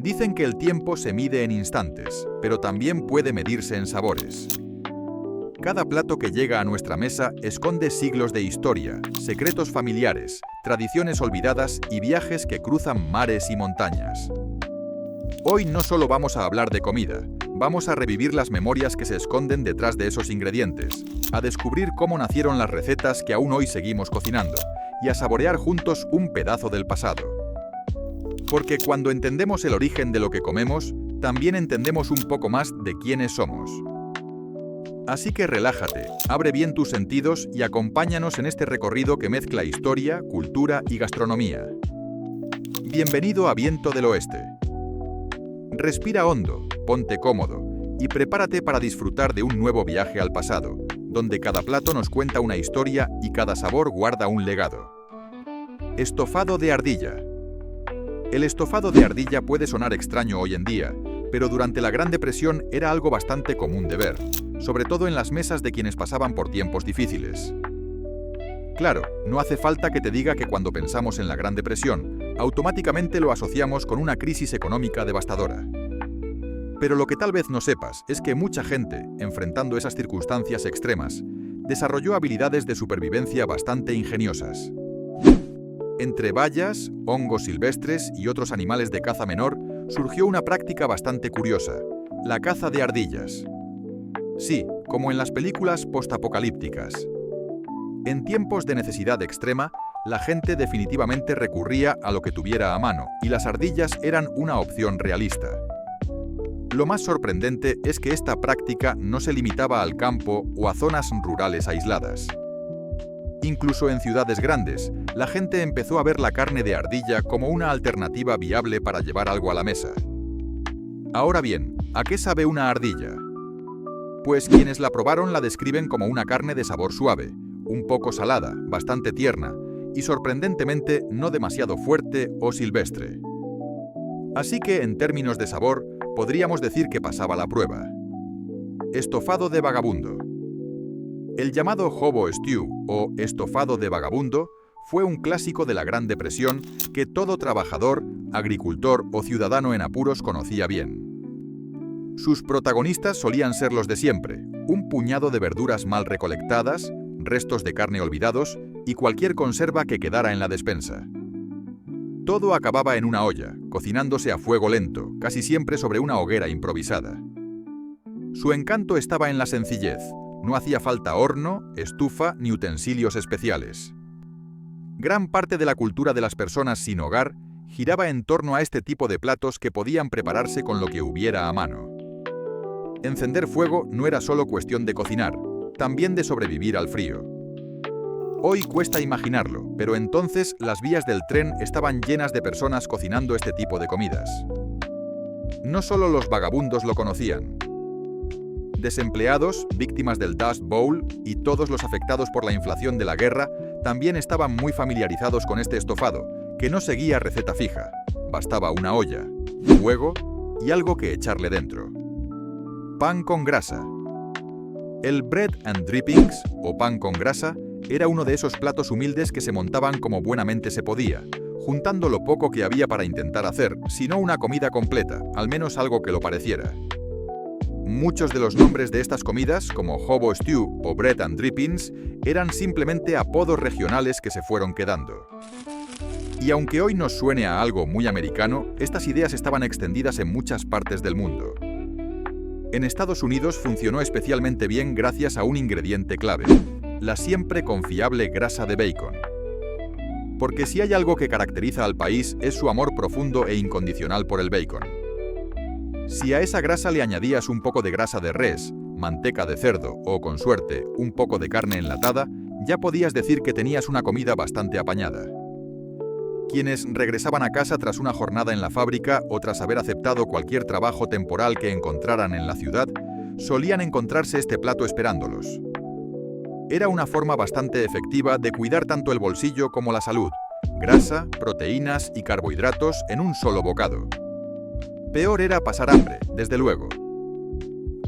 Dicen que el tiempo se mide en instantes, pero también puede medirse en sabores. Cada plato que llega a nuestra mesa esconde siglos de historia, secretos familiares, tradiciones olvidadas y viajes que cruzan mares y montañas. Hoy no solo vamos a hablar de comida, vamos a revivir las memorias que se esconden detrás de esos ingredientes, a descubrir cómo nacieron las recetas que aún hoy seguimos cocinando, y a saborear juntos un pedazo del pasado. Porque cuando entendemos el origen de lo que comemos, también entendemos un poco más de quiénes somos. Así que relájate, abre bien tus sentidos y acompáñanos en este recorrido que mezcla historia, cultura y gastronomía. Bienvenido a Viento del Oeste. Respira hondo, ponte cómodo y prepárate para disfrutar de un nuevo viaje al pasado, donde cada plato nos cuenta una historia y cada sabor guarda un legado. Estofado de ardilla. El estofado de ardilla puede sonar extraño hoy en día, pero durante la Gran Depresión era algo bastante común de ver, sobre todo en las mesas de quienes pasaban por tiempos difíciles. Claro, no hace falta que te diga que cuando pensamos en la Gran Depresión, automáticamente lo asociamos con una crisis económica devastadora. Pero lo que tal vez no sepas es que mucha gente, enfrentando esas circunstancias extremas, desarrolló habilidades de supervivencia bastante ingeniosas. Entre bayas, hongos silvestres y otros animales de caza menor, surgió una práctica bastante curiosa, la caza de ardillas. Sí, como en las películas postapocalípticas. En tiempos de necesidad extrema, la gente definitivamente recurría a lo que tuviera a mano, y las ardillas eran una opción realista. Lo más sorprendente es que esta práctica no se limitaba al campo o a zonas rurales aisladas. Incluso en ciudades grandes, la gente empezó a ver la carne de ardilla como una alternativa viable para llevar algo a la mesa. Ahora bien, ¿a qué sabe una ardilla? Pues quienes la probaron la describen como una carne de sabor suave, un poco salada, bastante tierna y sorprendentemente no demasiado fuerte o silvestre. Así que en términos de sabor, podríamos decir que pasaba la prueba. Estofado de vagabundo. El llamado hobo stew o estofado de vagabundo fue un clásico de la Gran Depresión que todo trabajador, agricultor o ciudadano en apuros conocía bien. Sus protagonistas solían ser los de siempre, un puñado de verduras mal recolectadas, restos de carne olvidados y cualquier conserva que quedara en la despensa. Todo acababa en una olla, cocinándose a fuego lento, casi siempre sobre una hoguera improvisada. Su encanto estaba en la sencillez. No hacía falta horno, estufa ni utensilios especiales. Gran parte de la cultura de las personas sin hogar giraba en torno a este tipo de platos que podían prepararse con lo que hubiera a mano. Encender fuego no era solo cuestión de cocinar, también de sobrevivir al frío. Hoy cuesta imaginarlo, pero entonces las vías del tren estaban llenas de personas cocinando este tipo de comidas. No solo los vagabundos lo conocían. Desempleados, víctimas del Dust Bowl y todos los afectados por la inflación de la guerra también estaban muy familiarizados con este estofado, que no seguía receta fija. Bastaba una olla, fuego y algo que echarle dentro. Pan con grasa. El bread and drippings, o pan con grasa, era uno de esos platos humildes que se montaban como buenamente se podía, juntando lo poco que había para intentar hacer, si no una comida completa, al menos algo que lo pareciera. Muchos de los nombres de estas comidas, como hobo stew o bread and drippings, eran simplemente apodos regionales que se fueron quedando. Y aunque hoy nos suene a algo muy americano, estas ideas estaban extendidas en muchas partes del mundo. En Estados Unidos funcionó especialmente bien gracias a un ingrediente clave, la siempre confiable grasa de bacon. Porque si hay algo que caracteriza al país es su amor profundo e incondicional por el bacon. Si a esa grasa le añadías un poco de grasa de res, manteca de cerdo o, con suerte, un poco de carne enlatada, ya podías decir que tenías una comida bastante apañada. Quienes regresaban a casa tras una jornada en la fábrica o tras haber aceptado cualquier trabajo temporal que encontraran en la ciudad, solían encontrarse este plato esperándolos. Era una forma bastante efectiva de cuidar tanto el bolsillo como la salud, grasa, proteínas y carbohidratos en un solo bocado. Peor era pasar hambre, desde luego.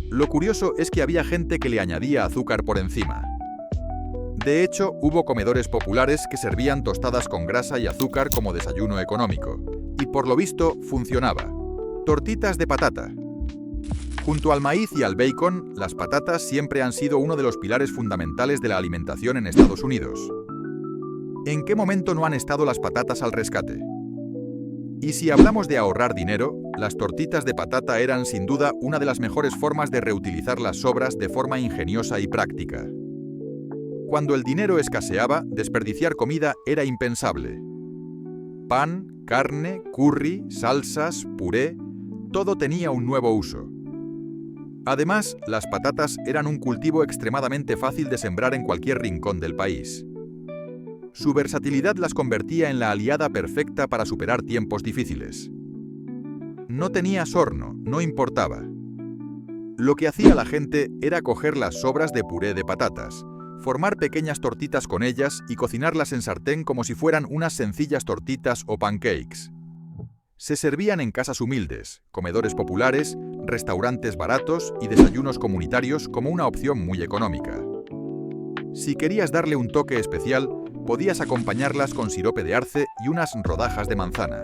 Lo curioso es que había gente que le añadía azúcar por encima. De hecho, hubo comedores populares que servían tostadas con grasa y azúcar como desayuno económico, y por lo visto funcionaba. Tortitas de patata. Junto al maíz y al bacon, las patatas siempre han sido uno de los pilares fundamentales de la alimentación en Estados Unidos. ¿En qué momento no han estado las patatas al rescate? Y si hablamos de ahorrar dinero, las tortitas de patata eran sin duda una de las mejores formas de reutilizar las sobras de forma ingeniosa y práctica. Cuando el dinero escaseaba, desperdiciar comida era impensable. Pan, carne, curry, salsas, puré, todo tenía un nuevo uso. Además, las patatas eran un cultivo extremadamente fácil de sembrar en cualquier rincón del país. Su versatilidad las convertía en la aliada perfecta para superar tiempos difíciles. No tenía sorno, no importaba. Lo que hacía la gente era coger las sobras de puré de patatas, formar pequeñas tortitas con ellas y cocinarlas en sartén como si fueran unas sencillas tortitas o pancakes. Se servían en casas humildes, comedores populares, restaurantes baratos y desayunos comunitarios como una opción muy económica. Si querías darle un toque especial, podías acompañarlas con sirope de arce y unas rodajas de manzana.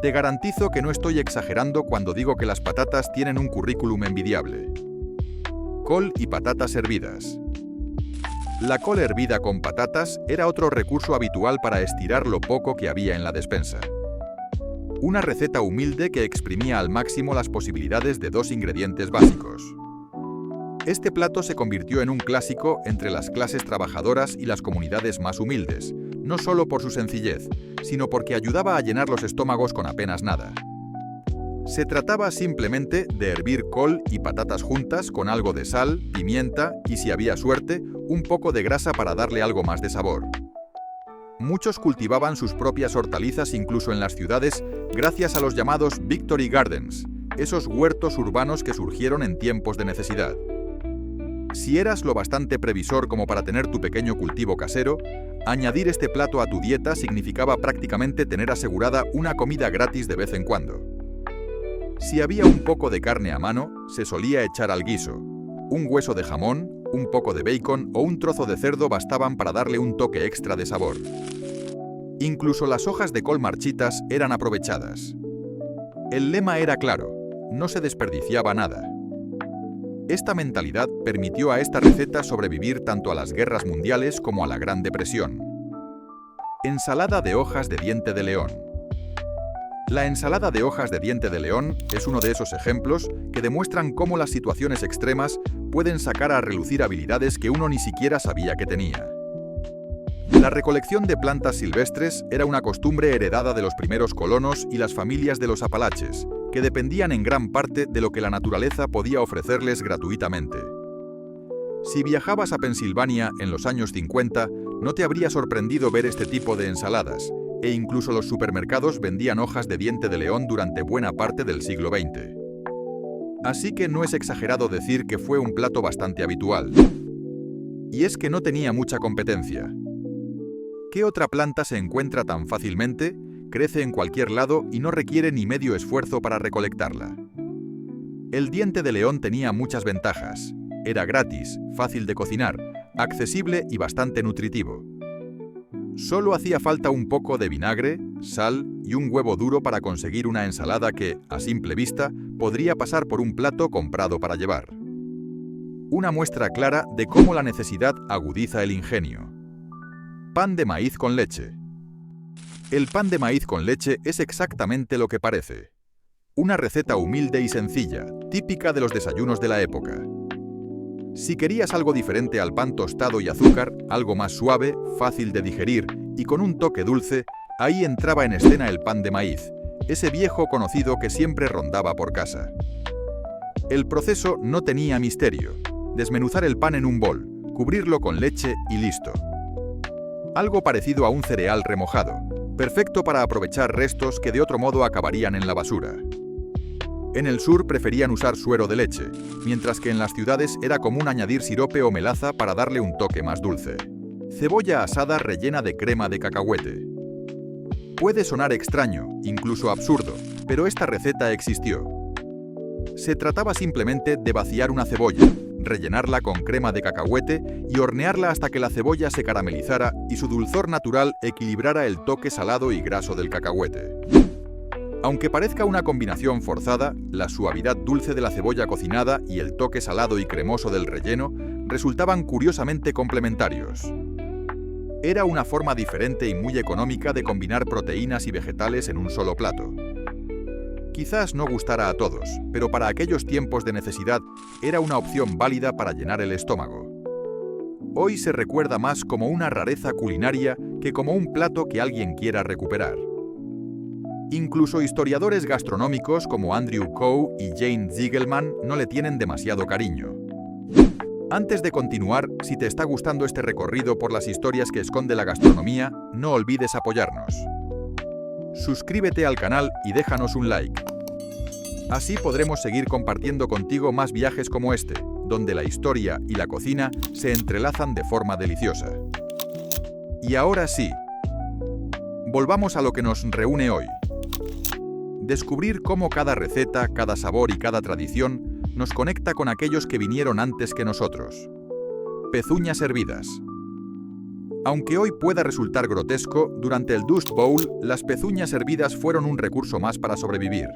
Te garantizo que no estoy exagerando cuando digo que las patatas tienen un currículum envidiable. Col y patatas hervidas. La col hervida con patatas era otro recurso habitual para estirar lo poco que había en la despensa. Una receta humilde que exprimía al máximo las posibilidades de dos ingredientes básicos. Este plato se convirtió en un clásico entre las clases trabajadoras y las comunidades más humildes, no solo por su sencillez, sino porque ayudaba a llenar los estómagos con apenas nada. Se trataba simplemente de hervir col y patatas juntas con algo de sal, pimienta y, si había suerte, un poco de grasa para darle algo más de sabor. Muchos cultivaban sus propias hortalizas incluso en las ciudades gracias a los llamados Victory Gardens, esos huertos urbanos que surgieron en tiempos de necesidad. Si eras lo bastante previsor como para tener tu pequeño cultivo casero, añadir este plato a tu dieta significaba prácticamente tener asegurada una comida gratis de vez en cuando. Si había un poco de carne a mano, se solía echar al guiso. Un hueso de jamón, un poco de bacon o un trozo de cerdo bastaban para darle un toque extra de sabor. Incluso las hojas de col marchitas eran aprovechadas. El lema era claro: no se desperdiciaba nada. Esta mentalidad permitió a esta receta sobrevivir tanto a las guerras mundiales como a la Gran Depresión. Ensalada de hojas de diente de león. La ensalada de hojas de diente de león es uno de esos ejemplos que demuestran cómo las situaciones extremas pueden sacar a relucir habilidades que uno ni siquiera sabía que tenía. La recolección de plantas silvestres era una costumbre heredada de los primeros colonos y las familias de los Apalaches, que dependían en gran parte de lo que la naturaleza podía ofrecerles gratuitamente. Si viajabas a Pensilvania en los años 50, no te habría sorprendido ver este tipo de ensaladas, e incluso los supermercados vendían hojas de diente de león durante buena parte del siglo XX. Así que no es exagerado decir que fue un plato bastante habitual. Y es que no tenía mucha competencia. ¿Qué otra planta se encuentra tan fácilmente, crece en cualquier lado y no requiere ni medio esfuerzo para recolectarla? El diente de león tenía muchas ventajas. Era gratis, fácil de cocinar, accesible y bastante nutritivo. Solo hacía falta un poco de vinagre, sal y un huevo duro para conseguir una ensalada que, a simple vista, podría pasar por un plato comprado para llevar. Una muestra clara de cómo la necesidad agudiza el ingenio. Pan de maíz con leche. El pan de maíz con leche es exactamente lo que parece. Una receta humilde y sencilla, típica de los desayunos de la época. Si querías algo diferente al pan tostado y azúcar, algo más suave, fácil de digerir y con un toque dulce, ahí entraba en escena el pan de maíz, ese viejo conocido que siempre rondaba por casa. El proceso no tenía misterio. Desmenuzar el pan en un bol, cubrirlo con leche y listo. Algo parecido a un cereal remojado, perfecto para aprovechar restos que de otro modo acabarían en la basura. En el sur preferían usar suero de leche, mientras que en las ciudades era común añadir sirope o melaza para darle un toque más dulce. Cebolla asada rellena de crema de cacahuete. Puede sonar extraño, incluso absurdo, pero esta receta existió. Se trataba simplemente de vaciar una cebolla, rellenarla con crema de cacahuete y hornearla hasta que la cebolla se caramelizara y su dulzor natural equilibrara el toque salado y graso del cacahuete. Aunque parezca una combinación forzada, la suavidad dulce de la cebolla cocinada y el toque salado y cremoso del relleno resultaban curiosamente complementarios. Era una forma diferente y muy económica de combinar proteínas y vegetales en un solo plato. Quizás no gustara a todos, pero para aquellos tiempos de necesidad era una opción válida para llenar el estómago. Hoy se recuerda más como una rareza culinaria que como un plato que alguien quiera recuperar. Incluso historiadores gastronómicos como Andrew Coe y Jane Ziegelman no le tienen demasiado cariño. Antes de continuar, si te está gustando este recorrido por las historias que esconde la gastronomía, no olvides apoyarnos. Suscríbete al canal y déjanos un like. Así podremos seguir compartiendo contigo más viajes como este, donde la historia y la cocina se entrelazan de forma deliciosa. Y ahora sí, volvamos a lo que nos reúne hoy. Descubrir cómo cada receta, cada sabor y cada tradición nos conecta con aquellos que vinieron antes que nosotros. Pezuñas hervidas. Aunque hoy pueda resultar grotesco, durante el Dust Bowl, las pezuñas hervidas fueron un recurso más para sobrevivir.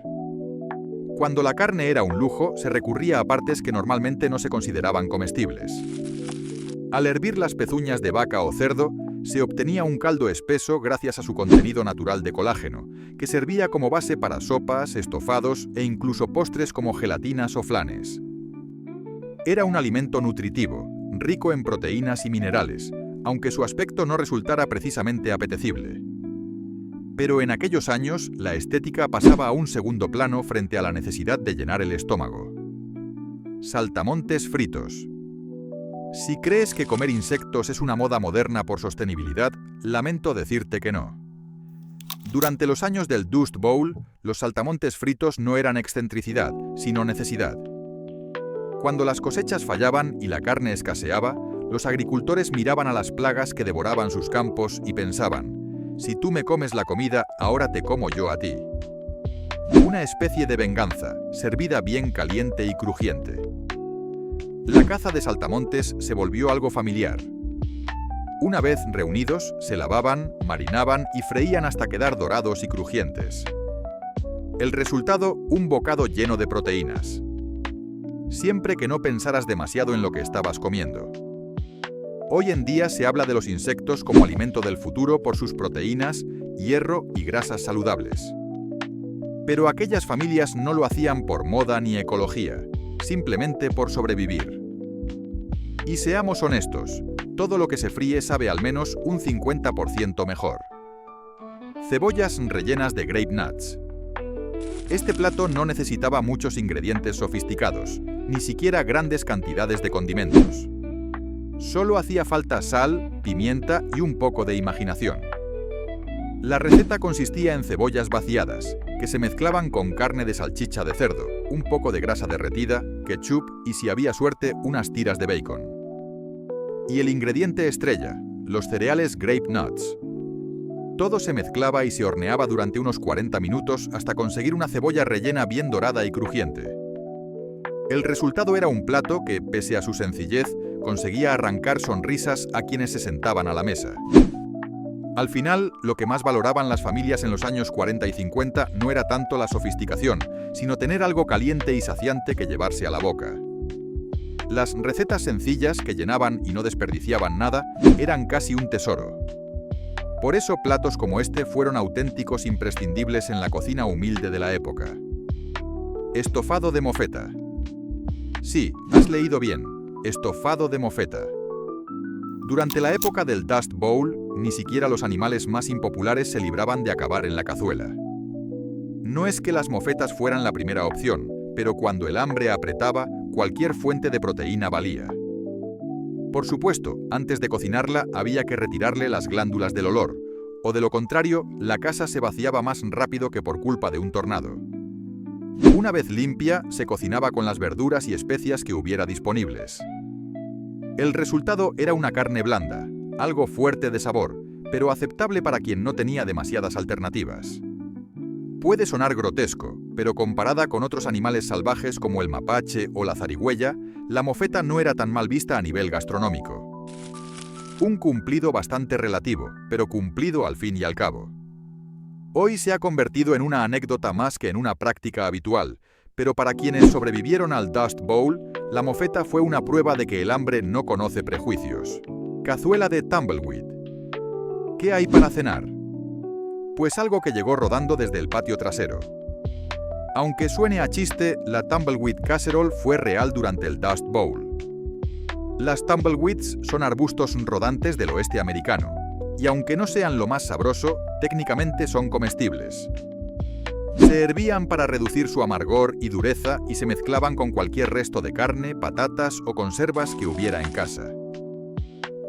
Cuando la carne era un lujo, se recurría a partes que normalmente no se consideraban comestibles. Al hervir las pezuñas de vaca o cerdo, se obtenía un caldo espeso gracias a su contenido natural de colágeno, que servía como base para sopas, estofados e incluso postres como gelatinas o flanes. Era un alimento nutritivo, rico en proteínas y minerales, aunque su aspecto no resultara precisamente apetecible. Pero en aquellos años, la estética pasaba a un segundo plano frente a la necesidad de llenar el estómago. Saltamontes fritos. Si crees que comer insectos es una moda moderna por sostenibilidad, lamento decirte que no. Durante los años del Dust Bowl, los saltamontes fritos no eran excentricidad, sino necesidad. Cuando las cosechas fallaban y la carne escaseaba, los agricultores miraban a las plagas que devoraban sus campos y pensaban: si tú me comes la comida, ahora te como yo a ti. Una especie de venganza, servida bien caliente y crujiente. La caza de saltamontes se volvió algo familiar. Una vez reunidos, se lavaban, marinaban y freían hasta quedar dorados y crujientes. El resultado, un bocado lleno de proteínas. Siempre que no pensaras demasiado en lo que estabas comiendo. Hoy en día se habla de los insectos como alimento del futuro por sus proteínas, hierro y grasas saludables. Pero aquellas familias no lo hacían por moda ni ecología, simplemente por sobrevivir. Y seamos honestos, todo lo que se fríe sabe al menos un 50% mejor. Cebollas rellenas de grape nuts. Este plato no necesitaba muchos ingredientes sofisticados, ni siquiera grandes cantidades de condimentos. Solo hacía falta sal, pimienta y un poco de imaginación. La receta consistía en cebollas vaciadas, que se mezclaban con carne de salchicha de cerdo, un poco de grasa derretida, ketchup y, si había suerte, unas tiras de bacon. Y el ingrediente estrella, los cereales grape nuts. Todo se mezclaba y se horneaba durante unos 40 minutos hasta conseguir una cebolla rellena bien dorada y crujiente. El resultado era un plato que, pese a su sencillez, conseguía arrancar sonrisas a quienes se sentaban a la mesa. Al final, lo que más valoraban las familias en los años 40 y 50 no era tanto la sofisticación, sino tener algo caliente y saciante que llevarse a la boca. Las recetas sencillas, que llenaban y no desperdiciaban nada, eran casi un tesoro. Por eso platos como este fueron auténticos imprescindibles en la cocina humilde de la época. Estofado de mofeta. Sí, has leído bien, estofado de mofeta. Durante la época del Dust Bowl, ni siquiera los animales más impopulares se libraban de acabar en la cazuela. No es que las mofetas fueran la primera opción, pero cuando el hambre apretaba, cualquier fuente de proteína valía. Por supuesto, antes de cocinarla había que retirarle las glándulas del olor, o de lo contrario, la casa se vaciaba más rápido que por culpa de un tornado. Una vez limpia, se cocinaba con las verduras y especias que hubiera disponibles. El resultado era una carne blanda, algo fuerte de sabor, pero aceptable para quien no tenía demasiadas alternativas. Puede sonar grotesco, pero comparada con otros animales salvajes como el mapache o la zarigüeya, la mofeta no era tan mal vista a nivel gastronómico. Un cumplido bastante relativo, pero cumplido al fin y al cabo. Hoy se ha convertido en una anécdota más que en una práctica habitual, pero para quienes sobrevivieron al Dust Bowl, la mofeta fue una prueba de que el hambre no conoce prejuicios. Cazuela de tumbleweed. ¿Qué hay para cenar? Pues algo que llegó rodando desde el patio trasero. Aunque suene a chiste, la tumbleweed casserole fue real durante el Dust Bowl. Las tumbleweeds son arbustos rodantes del oeste americano, y aunque no sean lo más sabroso, técnicamente son comestibles. Se hervían para reducir su amargor y dureza y se mezclaban con cualquier resto de carne, patatas o conservas que hubiera en casa.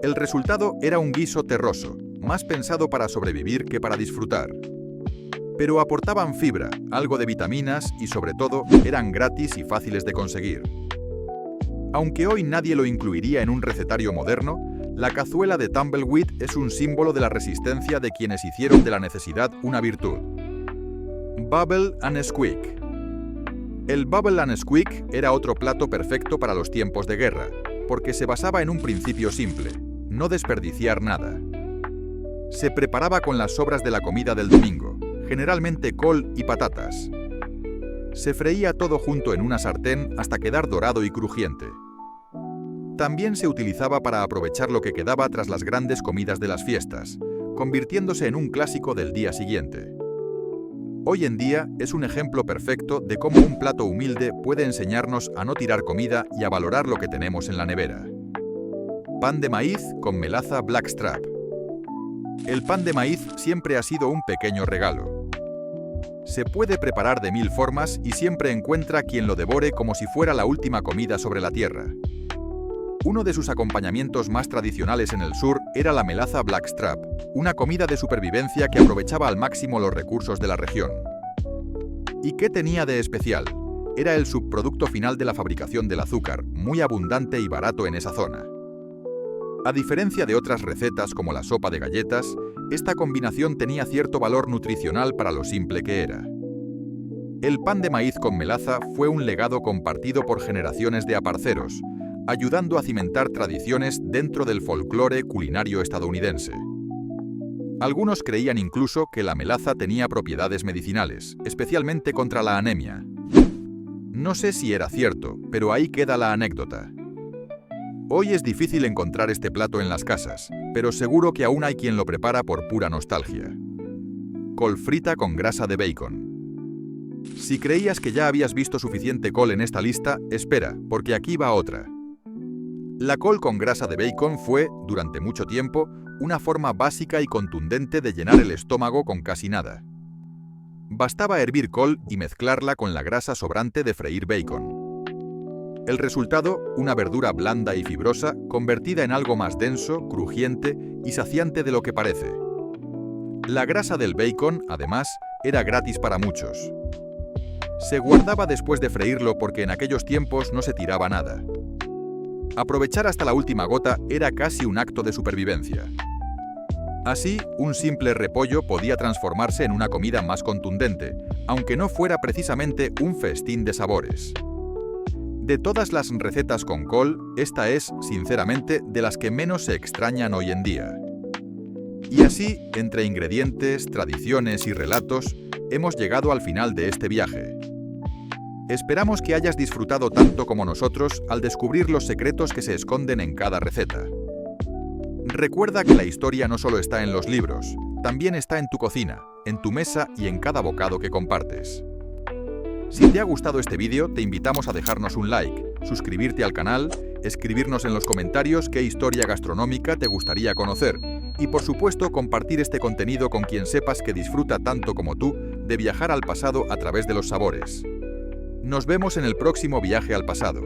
El resultado era un guiso terroso, más pensado para sobrevivir que para disfrutar. Pero aportaban fibra, algo de vitaminas y sobre todo eran gratis y fáciles de conseguir. Aunque hoy nadie lo incluiría en un recetario moderno, la cazuela de tumbleweed es un símbolo de la resistencia de quienes hicieron de la necesidad una virtud. Bubble and Squeak. El Bubble and Squeak era otro plato perfecto para los tiempos de guerra, porque se basaba en un principio simple: no desperdiciar nada. Se preparaba con las sobras de la comida del domingo, generalmente col y patatas. Se freía todo junto en una sartén hasta quedar dorado y crujiente. También se utilizaba para aprovechar lo que quedaba tras las grandes comidas de las fiestas, convirtiéndose en un clásico del día siguiente. Hoy en día es un ejemplo perfecto de cómo un plato humilde puede enseñarnos a no tirar comida y a valorar lo que tenemos en la nevera. Pan de maíz con melaza blackstrap. El pan de maíz siempre ha sido un pequeño regalo. Se puede preparar de 1000 formas y siempre encuentra quien lo devore como si fuera la última comida sobre la tierra. Uno de sus acompañamientos más tradicionales en el sur era la melaza blackstrap, una comida de supervivencia que aprovechaba al máximo los recursos de la región. ¿Y qué tenía de especial? Era el subproducto final de la fabricación del azúcar, muy abundante y barato en esa zona. A diferencia de otras recetas como la sopa de galletas, esta combinación tenía cierto valor nutricional para lo simple que era. El pan de maíz con melaza fue un legado compartido por generaciones de aparceros, ayudando a cimentar tradiciones dentro del folclore culinario estadounidense. Algunos creían incluso que la melaza tenía propiedades medicinales, especialmente contra la anemia. No sé si era cierto, pero ahí queda la anécdota. Hoy es difícil encontrar este plato en las casas, pero seguro que aún hay quien lo prepara por pura nostalgia. Col frita con grasa de bacon. Si creías que ya habías visto suficiente col en esta lista, espera, porque aquí va otra. La col con grasa de bacon fue, durante mucho tiempo, una forma básica y contundente de llenar el estómago con casi nada. Bastaba hervir col y mezclarla con la grasa sobrante de freír bacon. El resultado, una verdura blanda y fibrosa, convertida en algo más denso, crujiente y saciante de lo que parece. La grasa del bacon, además, era gratis para muchos. Se guardaba después de freírlo porque en aquellos tiempos no se tiraba nada. Aprovechar hasta la última gota era casi un acto de supervivencia. Así, un simple repollo podía transformarse en una comida más contundente, aunque no fuera precisamente un festín de sabores. De todas las recetas con col, esta es, sinceramente, de las que menos se extrañan hoy en día. Y así, entre ingredientes, tradiciones y relatos, hemos llegado al final de este viaje. Esperamos que hayas disfrutado tanto como nosotros al descubrir los secretos que se esconden en cada receta. Recuerda que la historia no solo está en los libros, también está en tu cocina, en tu mesa y en cada bocado que compartes. Si te ha gustado este vídeo, te invitamos a dejarnos un like, suscribirte al canal, escribirnos en los comentarios qué historia gastronómica te gustaría conocer y, por supuesto, compartir este contenido con quien sepas que disfruta tanto como tú de viajar al pasado a través de los sabores. Nos vemos en el próximo viaje al pasado.